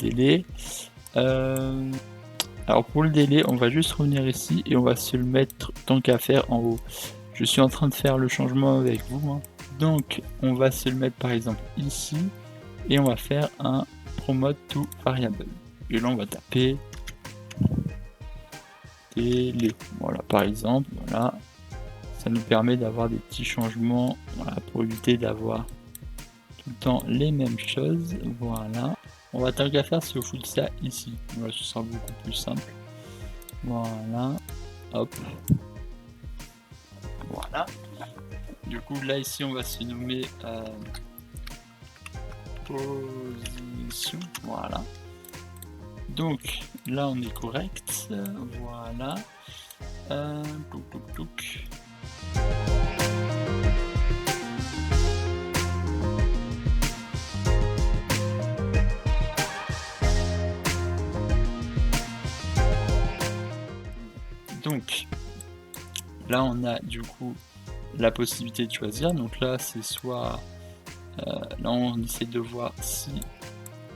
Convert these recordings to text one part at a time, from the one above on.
délai. Alors pour le délai, on va juste revenir ici et on va se le mettre tant qu'à faire en haut. Je suis en train de faire le changement avec vous, hein. Donc on va se le mettre par exemple ici et on va faire un promote to variable. Et là on va taper délai. Voilà, par exemple, voilà. Ça nous permet d'avoir des petits changements, voilà, pour éviter d'avoir tout le temps les mêmes choses. Voilà. On va tant qu'à faire si on fout ça ici. Voilà, ce sera beaucoup plus simple. Voilà. Hop. Voilà. Du coup, là, ici, on va se nommer position. Voilà. Donc, là, on est correct. Voilà. Touc, touc, touc. Donc, là, on a du coup la possibilité de choisir. Donc là, c'est soit... là, on essaie de voir si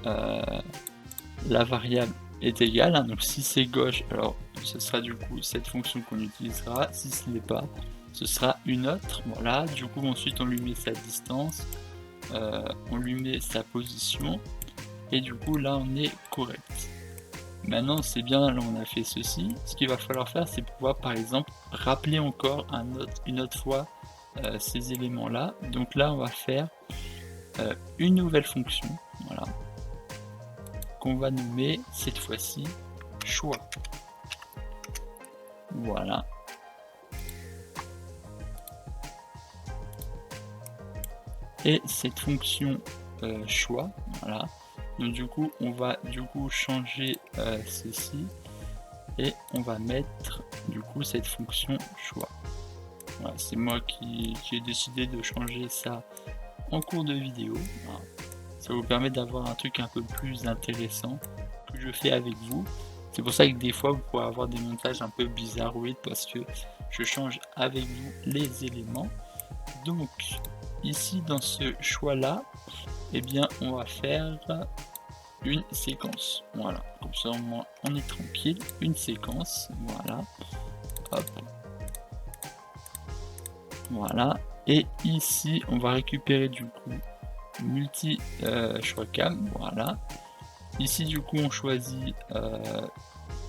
la variable est égale. Hein. Donc si c'est gauche, alors ce sera du coup cette fonction qu'on utilisera. Si ce n'est pas, ce sera une autre. Voilà. Du coup, ensuite, on lui met sa distance. On lui met sa position. Et du coup, là, on est correct. Maintenant, c'est bien, là on a fait ceci. Ce qu'il va falloir faire, c'est pouvoir par exemple rappeler encore une autre fois ces éléments-là. Donc là, on va faire une nouvelle fonction, voilà, qu'on va nommer cette fois-ci choix. Voilà. Et cette fonction choix, voilà. Donc du coup, on va du coup changer ceci et on va mettre du coup cette fonction choix. Voilà, c'est moi qui ai décidé de changer ça en cours de vidéo. Voilà. Ça vous permet d'avoir un truc un peu plus intéressant que je fais avec vous. C'est pour ça que des fois vous pourrez avoir des montages un peu bizarroïdes parce que je change avec vous les éléments. Donc ici dans ce choix là, eh bien on va faire une séquence. Voilà, comme ça au moins on est tranquille. Une séquence, voilà. Hop. Voilà. Et ici on va récupérer du coup multi choix cam, voilà. Ici du coup on choisit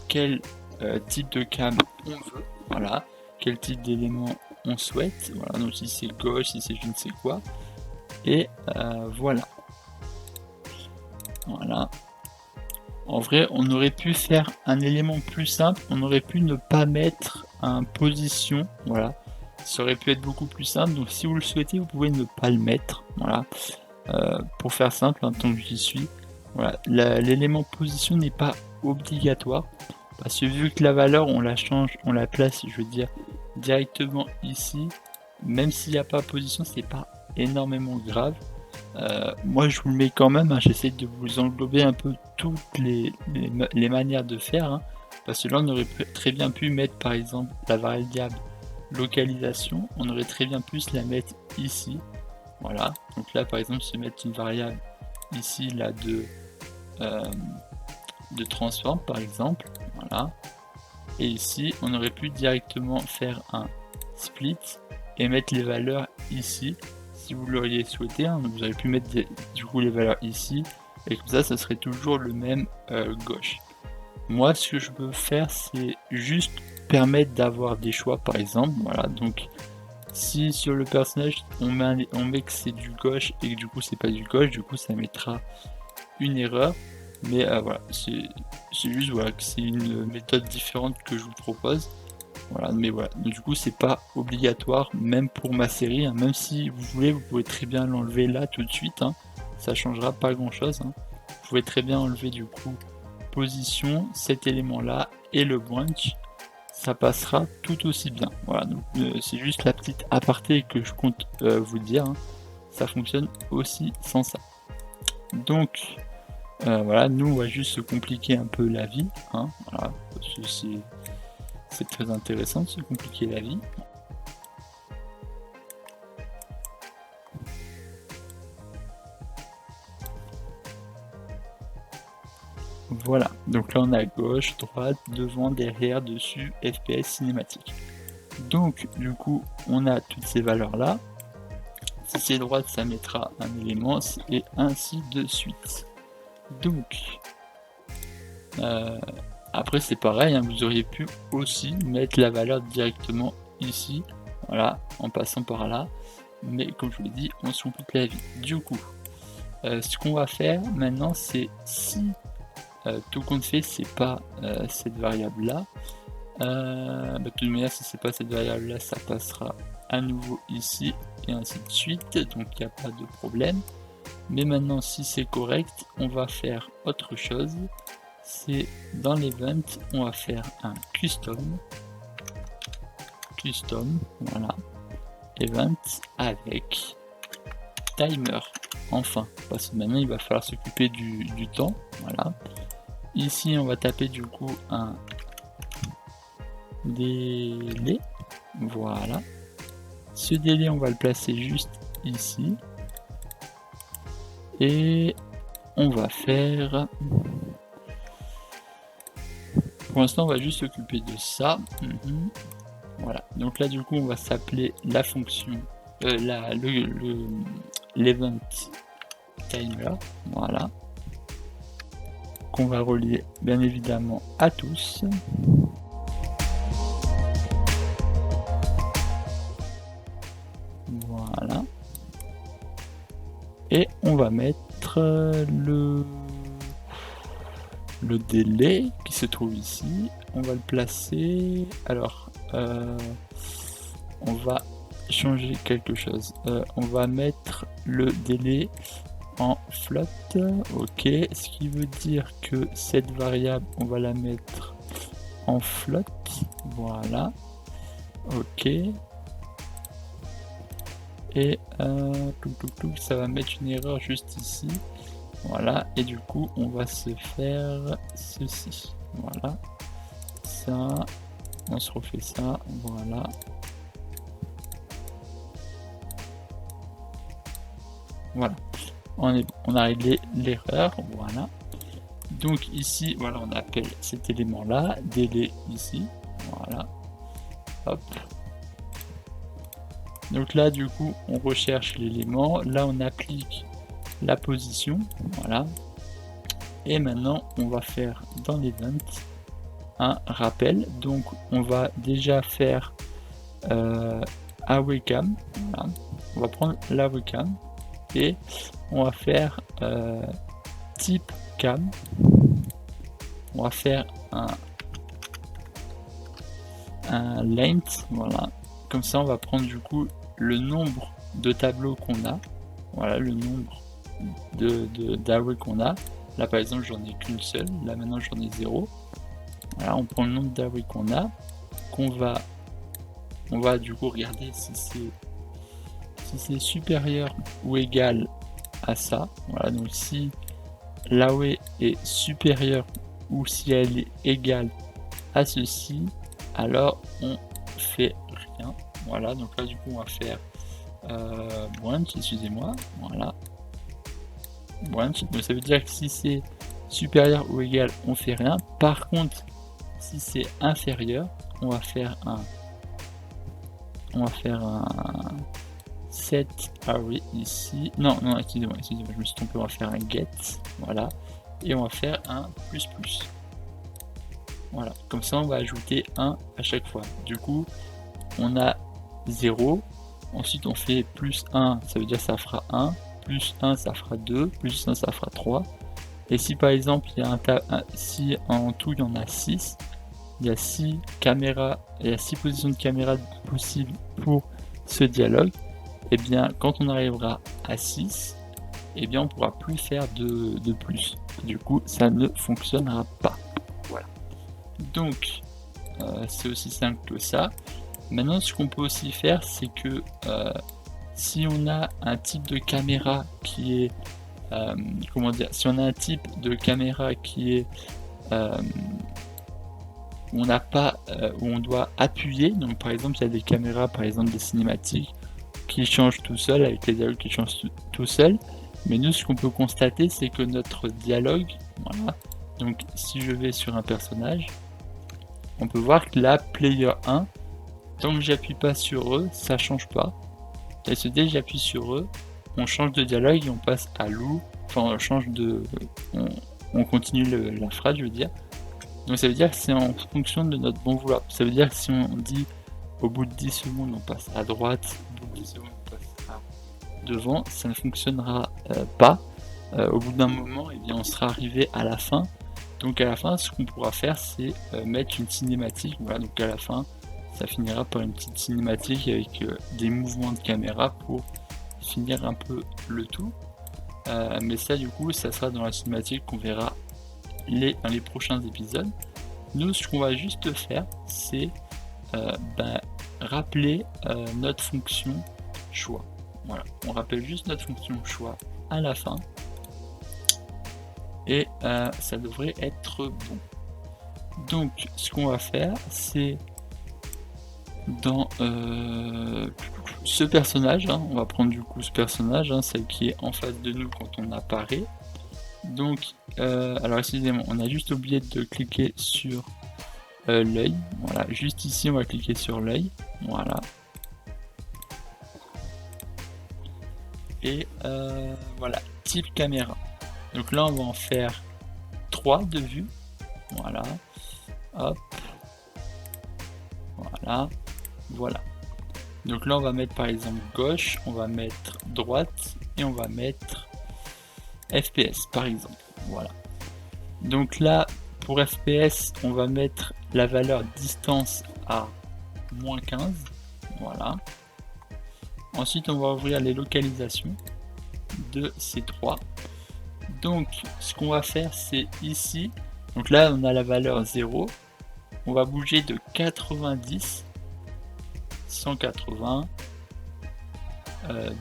quel type de cam on veut, voilà, quel type d'élément on souhaite, voilà, donc si c'est gauche, si c'est je ne sais quoi, et voilà. Voilà. En vrai, on aurait pu faire un élément plus simple, on aurait pu ne pas mettre un position, voilà. Ça aurait pu être beaucoup plus simple, donc si vous le souhaitez, vous pouvez ne pas le mettre, voilà. Pour faire simple, hein, tant que j'y suis, voilà, l'élément position n'est pas obligatoire, parce que vu que la valeur, on la change, on la place, je veux dire, directement ici, même s'il n'y a pas position, c'est pas énormément grave. Moi je vous le mets quand même, hein, j'essaie de vous englober un peu toutes les manières de faire, hein, parce que là on aurait très bien pu mettre par exemple la variable localisation, on aurait très bien pu se la mettre ici, voilà, donc là par exemple se mettre une variable ici là de transform par exemple, voilà, et ici on aurait pu directement faire un split et mettre les valeurs ici si vous l'auriez souhaité, hein. Donc vous auriez pu mettre du coup les valeurs ici et comme ça serait toujours le même gauche. Moi ce que je veux faire c'est juste permettre d'avoir des choix par exemple, voilà, donc si sur le personnage on met que c'est du gauche et que du coup c'est pas du gauche, du coup ça mettra une erreur, mais voilà, c'est juste voilà, que c'est une méthode différente que je vous propose. Voilà, mais voilà, donc, du coup c'est pas obligatoire même pour ma série, hein. Même si vous voulez vous pouvez très bien l'enlever là tout de suite, hein. Ça changera pas grand chose, hein. Vous pouvez très bien enlever du coup position, cet élément là et le branch, ça passera tout aussi bien. Voilà, donc c'est juste la petite aparté que je compte vous dire, hein. Ça fonctionne aussi sans ça. Donc voilà, nous on va juste se compliquer un peu la vie, hein, voilà, parce que c'est très intéressant de se compliquer la vie. Voilà, donc là on a gauche, droite, devant, derrière, dessus, FPS, cinématique. Donc du coup on a toutes ces valeurs là. Si c'est droite ça mettra un élément et ainsi de suite. Donc après c'est pareil, hein, vous auriez pu aussi mettre la valeur directement ici, voilà, en passant par là. Mais comme je vous l'ai dit, on se complique la vie. Du coup, ce qu'on va faire maintenant, c'est si tout compte fait, c'est pas cette variable là. De toute manière, si c'est pas cette variable là, ça passera à nouveau ici et ainsi de suite, donc il n'y a pas de problème. Mais maintenant, si c'est correct, on va faire autre chose. C'est dans l'event, on va faire un custom, voilà, event avec timer, enfin, parce que maintenant il va falloir s'occuper du temps, voilà. Ici, on va taper du coup un délai, voilà. Ce délai, on va le placer juste ici. Et on va faire... Pour l'instant, on va juste s'occuper de ça. Voilà. Donc là, du coup, on va s'appeler la fonction... l'event timer. Voilà. Qu'on va relier, bien évidemment, à tous. Voilà. Et on va mettre le délai qui se trouve ici. On va le placer. Alors, on va changer quelque chose. On va mettre le délai en float. Ok. Ce qui veut dire que cette variable, on va la mettre en float. Voilà. Ok. Et ça va mettre une erreur juste ici. Voilà, et du coup on va se faire ceci. Voilà, ça, on se refait ça, voilà. Voilà, on a réglé l'erreur, voilà. Donc ici, voilà, on appelle cet élément là, délai ici, voilà. Hop. Donc là du coup on recherche l'élément, là on applique la position, voilà. Et maintenant on va faire dans l'event un rappel. Donc on va déjà faire awayCam, voilà. On va prendre l'awayCam et on va faire type cam. On va faire un length, voilà. Comme ça on va prendre du coup le nombre de tableaux qu'on a, voilà, le nombre d'away qu'on a. Là par exemple j'en ai qu'une seule, là maintenant j'en ai 0. Voilà, on prend le nombre d'away qu'on a, on va du coup regarder si c'est supérieur ou égal à ça. Voilà, donc si l'away est supérieure ou si elle est égale à ceci, alors on fait rien. Voilà, donc là du coup on va faire branch, excusez-moi, voilà. Branch, donc ça veut dire que si c'est supérieur ou égal, on fait rien. Par contre, si c'est inférieur, on va faire un set array ici. Non, excusez-moi, je me suis trompé, on va faire un get, voilà. Et on va faire un plus plus. Voilà, comme ça on va ajouter 1 à chaque fois. Du coup, on a 0, ensuite on fait plus 1, ça veut dire ça fera 1, plus 1 ça fera 2, plus 1 ça fera 3. Et si par exemple il y a si en tout il y en a 6, il y a 6 caméras, il y a 6 positions de caméra possibles pour ce dialogue, et bien quand on arrivera à 6, et bien on pourra plus faire de plus. Du coup ça ne fonctionnera pas. Voilà. Donc c'est aussi simple que ça. Maintenant ce qu'on peut aussi faire, c'est que si on a un type de caméra qui est comment dire, si on a un type de caméra qui est où on n'a pas où on doit appuyer, donc par exemple il y a des caméras, par exemple des cinématiques qui changent tout seul, avec les dialogues qui changent tout seul, mais nous ce qu'on peut constater c'est que notre dialogue, voilà, Donc si je vais sur un personnage, on peut voir que là, player 1, tant que j'appuie pas sur eux, ça change pas. Et dès que j'appuie sur eux, on change de dialogue et on passe à loup. Enfin, on change de... On continue la phrase, je veux dire. Donc ça veut dire que c'est en fonction de notre bon vouloir. Ça veut dire que si on dit au bout de 10 secondes on passe à droite, au bout de 10 secondes on passe à devant, ça ne fonctionnera pas. Au bout d'un moment, eh bien, on sera arrivé à la fin. Donc à la fin, ce qu'on pourra faire, c'est mettre une cinématique. Voilà, donc à la fin, ça finira par une petite cinématique avec des mouvements de caméra pour finir un peu le tout. Mais ça, du coup, ça sera dans la cinématique qu'on verra dans les prochains épisodes. Nous, ce qu'on va juste faire, c'est rappeler notre fonction choix. Voilà, on rappelle juste notre fonction choix à la fin. Et ça devrait être bon. Donc, ce qu'on va faire, c'est dans ce personnage, hein, on va prendre du coup ce personnage, hein, celle qui est en face de nous quand on apparaît. Donc, alors excusez-moi, on a juste oublié de cliquer sur l'œil. Voilà, juste ici, on va cliquer sur l'œil. Voilà. Et voilà, type caméra. Donc là, on va en faire 3 de vue. Voilà. Hop. Voilà. Voilà. Donc là, on va mettre par exemple gauche, on va mettre droite et on va mettre FPS par exemple. Voilà. Donc là, pour FPS, on va mettre la valeur distance à -15. Voilà. Ensuite, on va ouvrir les localisations de ces trois. Donc, ce qu'on va faire, c'est ici. Donc là, on a la valeur 0. On va bouger de 90, 180,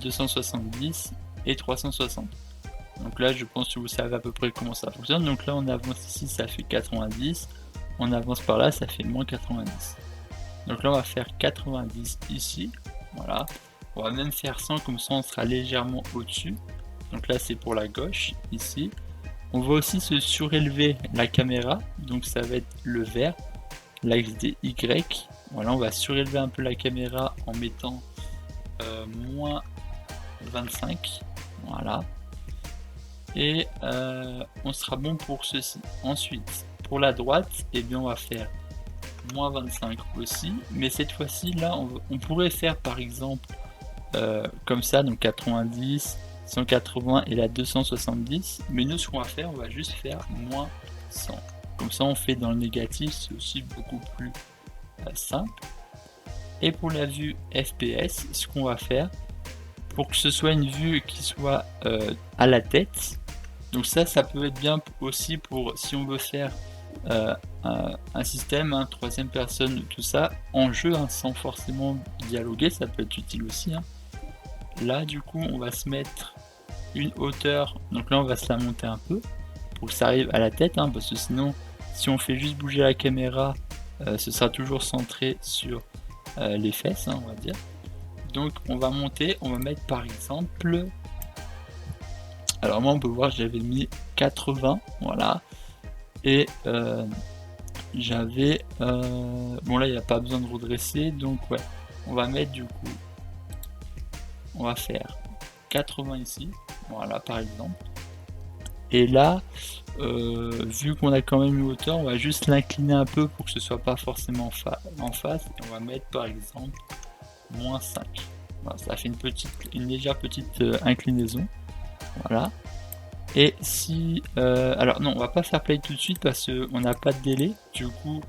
270 et 360. Donc là, je pense que vous savez à peu près comment ça fonctionne. Donc là, on avance ici, ça fait 90. On avance par là, ça fait -90. Donc là, on va faire 90 ici. Voilà. On va même faire 100, comme ça, on sera légèrement au-dessus. Donc là, c'est pour la gauche, ici. On va aussi se surélever la caméra. Donc ça va être le vert, l'axe des Y. Voilà, on va surélever un peu la caméra en mettant -25. Voilà. Et on sera bon pour ceci. Ensuite, pour la droite, eh bien, on va faire -25 aussi. Mais cette fois-ci, là, on pourrait faire par exemple comme ça, donc 90, 180 et la 270. Mais nous, ce qu'on va faire, on va juste faire -100. Comme ça, on fait dans le négatif, c'est aussi beaucoup plus simple. Et pour la vue FPS, ce qu'on va faire, pour que ce soit une vue qui soit à la tête, donc ça peut être bien aussi pour si on veut faire un système, hein, troisième personne, tout ça, en jeu, hein, sans forcément dialoguer, ça peut être utile aussi. Hein. Là, du coup, on va se mettre une hauteur, donc là, on va se la monter un peu, pour que ça arrive à la tête, hein, parce que sinon, si on fait juste bouger la caméra, ce sera toujours centré sur les fesses, hein, on va dire. Donc, on va monter, on va mettre par exemple... Alors moi on peut voir j'avais mis 80, voilà, et j'avais, bon là il n'y a pas besoin de redresser, donc ouais, on va mettre du coup, on va faire 80 ici, voilà par exemple, et là, vu qu'on a quand même une hauteur, on va juste l'incliner un peu pour que ce soit pas forcément en face, et on va mettre par exemple -5, voilà, ça fait une légère petite inclinaison. Voilà. Et si... alors non, on va pas faire play tout de suite parce qu'on n'a pas de délai. Du coup,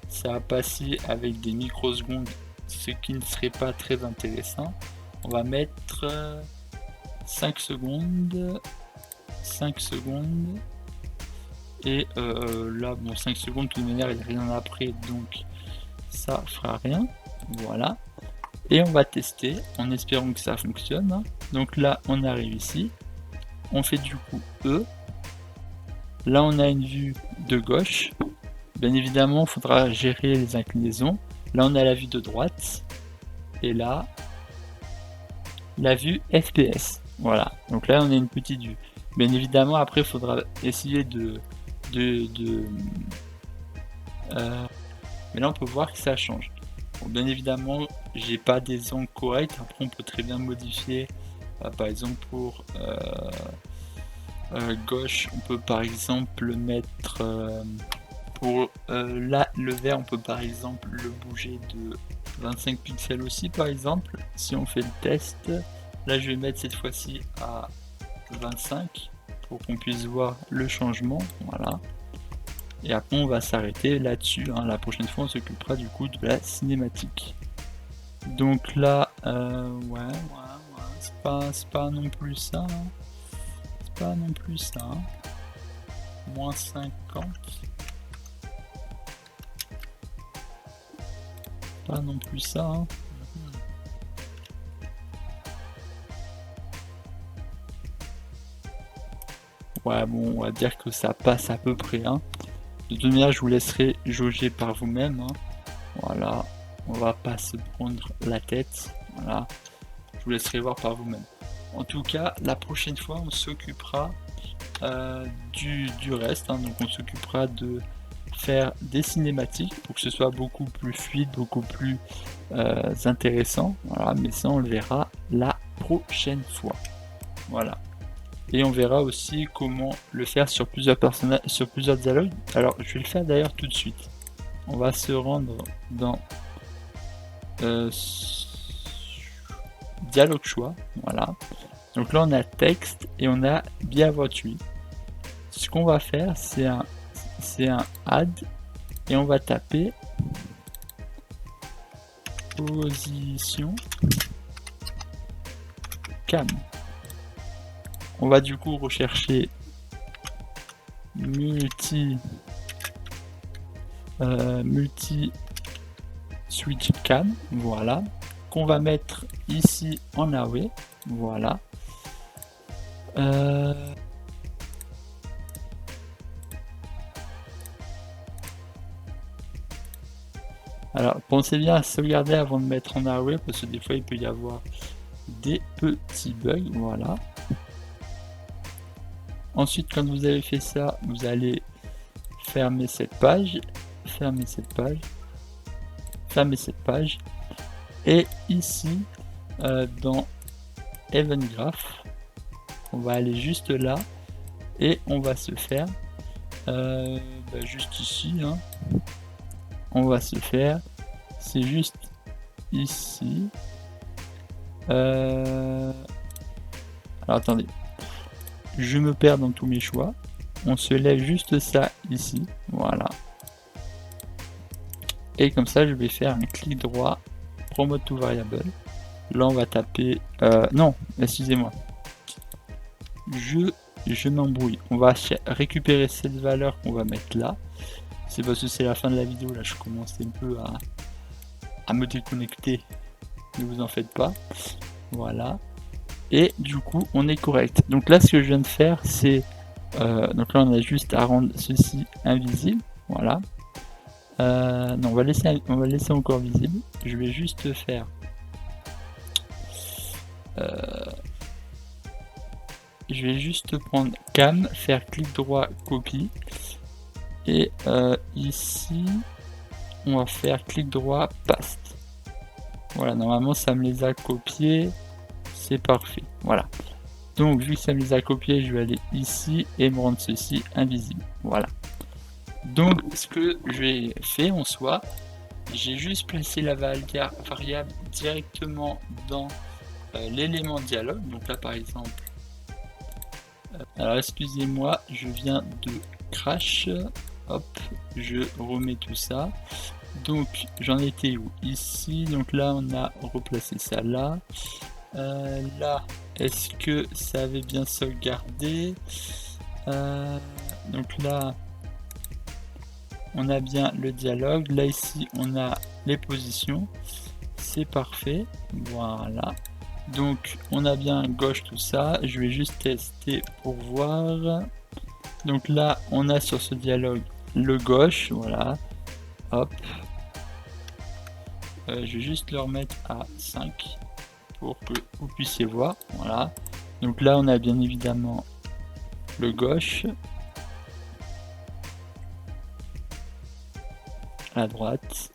ça va passer avec des microsecondes, ce qui ne serait pas très intéressant. On va mettre 5 secondes. 5 secondes. Et là, bon, 5 secondes, de toute manière, il n'y a rien après, donc ça fera rien. Voilà. Et on va tester en espérant que ça fonctionne. Hein. Donc là, on arrive ici. On fait du coup E. Là, on a une vue de gauche. Bien évidemment, il faudra gérer les inclinaisons. Là, on a la vue de droite. Et là, la vue FPS. Voilà. Donc là, on a une petite vue. Bien évidemment, après, il faudra essayer de mais là on peut voir que ça change. Bon, bien évidemment, j'ai pas des angles corrects. Après, on peut très bien modifier. Par exemple, pour gauche, on peut par exemple mettre pour là le vert, on peut par exemple le bouger de 25 pixels aussi, par exemple. Si on fait le test, là je vais mettre cette fois-ci à 25 pour qu'on puisse voir le changement. Voilà. Et après, on va s'arrêter là-dessus. Hein. La prochaine fois, on s'occupera du coup de la cinématique. Donc là, ouais, c'est pas non plus ça. Hein. C'est pas non plus ça. Hein. Moins 50. Pas non plus ça. Hein. Ouais, bon, on va dire que ça passe à peu près. Hein. De toute manière, je vous laisserai jauger par vous-même. Hein. Voilà, on va pas se prendre la tête. Voilà, je vous laisserai voir par vous-même. En tout cas, la prochaine fois, on s'occupera du reste. Hein. Donc, on s'occupera de faire des cinématiques pour que ce soit beaucoup plus fluide, beaucoup plus intéressant. Voilà, mais ça, on le verra la prochaine fois. Voilà. Et on verra aussi comment le faire sur plusieurs personnages, sur plusieurs dialogues. Alors, je vais le faire d'ailleurs tout de suite. On va se rendre dans dialogue choix. Voilà. Donc là, on a texte et on a bienvenue. Ce qu'on va faire, c'est un add et on va taper position cam. On va du coup rechercher multi switch cam, voilà, qu'on va mettre ici en array, voilà. Alors pensez bien à sauvegarder avant de mettre en array parce que des fois il peut y avoir des petits bugs, voilà. Ensuite, quand vous avez fait ça, vous allez fermer cette page, fermer cette page, fermer cette page. Et ici, dans Event Graph, on va aller juste là et on va se faire, juste ici, hein, on va se faire, c'est juste ici. Alors attendez. Je me perds dans tous mes choix. On se lève juste ça ici. Voilà. Et comme ça, je vais faire un clic droit, promote to variable. Là, on va taper... non, excusez-moi. Je m'embrouille. On va récupérer cette valeur qu'on va mettre là. C'est parce que c'est la fin de la vidéo. Là, je commence un peu à me déconnecter. Ne vous en faites pas. Voilà. Et du coup on est correct. Donc là ce que je viens de faire c'est donc là on a juste à rendre ceci invisible, voilà. Non, on va laisser encore visible. Je vais juste faire je vais juste prendre cam, faire clic droit, copie et ici on va faire clic droit, paste. Voilà, normalement ça me les a copiés. C'est parfait, voilà. Donc vu que ça me les a copiés, je vais aller ici et me rendre ceci invisible. Voilà. Donc ce que j'ai fait en soi, j'ai juste placé la variable directement dans l'élément dialogue. Donc là par exemple, alors excusez-moi, je viens de crash. Hop, je remets tout ça. Donc j'en étais où? Ici, donc là on a replacé ça là. Là, est-ce que ça avait bien sauvegardé? Donc là, on a bien le dialogue. Là, ici, on a les positions. C'est parfait. Voilà. Donc, on a bien gauche tout ça. Je vais juste tester pour voir. Donc là, on a sur ce dialogue le gauche. Voilà. Hop. Je vais juste le remettre à 5. Pour que vous puissiez voir, voilà. Donc là on a bien évidemment le gauche. à droite.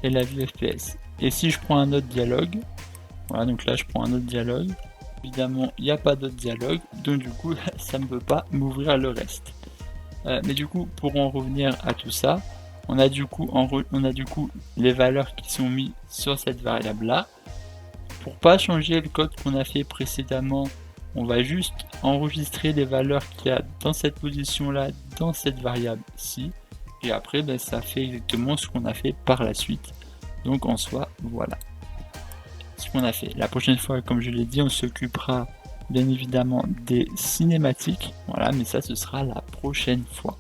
Et la vue FPS. Et si je prends un autre dialogue, voilà, donc là je prends un autre dialogue. Évidemment, il n'y a pas d'autre dialogue, donc du coup, ça ne peut pas m'ouvrir le reste. Mais du coup, pour en revenir à tout ça, on a du coup les valeurs qui sont mises sur cette variable-là. Pour pas changer le code qu'on a fait précédemment, on va juste enregistrer les valeurs qu'il y a dans cette position-là, dans cette variable-ci. Et après, ben, ça fait exactement ce qu'on a fait par la suite. Donc en soi, voilà ce qu'on a fait. La prochaine fois, comme je l'ai dit, on s'occupera bien évidemment des cinématiques. Voilà, mais ça, ce sera la prochaine fois.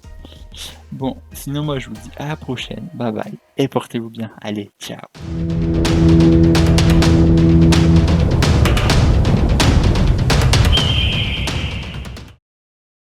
Bon, sinon moi je vous dis à la prochaine. Bye bye. Et portez-vous bien. Allez, ciao.